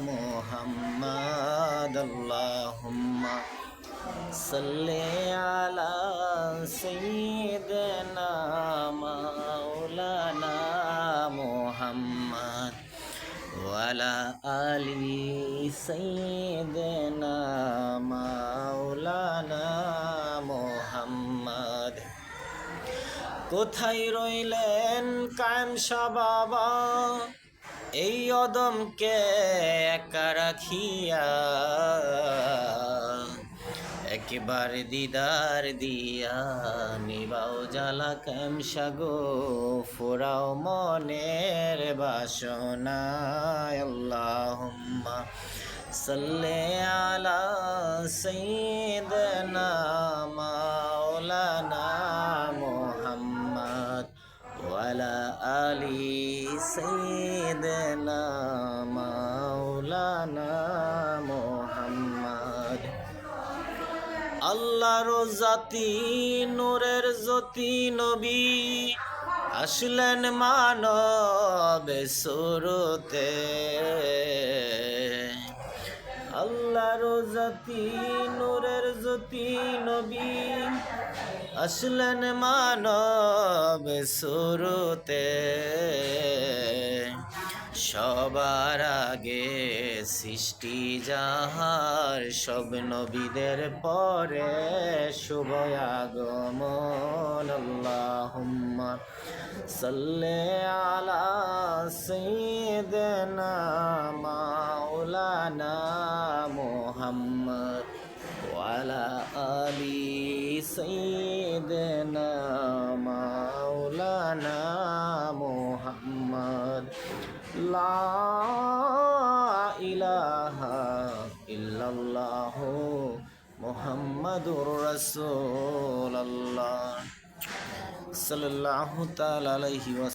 محمد اللهم صل على سيدنا مولانا محمد وعلى آل سيدنا مولانا محمد কোথায় রইলেন কায়েম শাহ বাবা এই অদমকে একা রাখিয়া একবার দিদার দিয়া নিবাও জ্বালা কায়েম শাহ গো ফুরাও মনের বাসনা আল্লাহুম্মা সাল্লি আলা সাইয়্যিদিনা মাওলানা মুহাম্মদ ওয়ালা আলি সাইয়্যিদিনা মাওলানা মুহাম্মদ আল্লাহর জাতি নূরের জ্যোতি নবী আসলেন মানব সুরতে আল্লাহর জাতি নূরের জ্যোতি নবী আসলেন মানব সুরতে সবার আগে সৃষ্টি যাহার সব নবীদের পরে শুভ আগমন আল্লাহুম্মা সাল্লি আলা সাইয়্যিদিনা মাওলানা মুহাম্মদ ওয়ালা আলি সাইয়্যিদিনা মাওলানা মুহাম্মদ লা ইলাহা ইল্লাল্লাহ মুহাম্মাদুর রাসূলুল্লাহ সাল্লাল্লাহু তাআলা আলাইহি ওয়া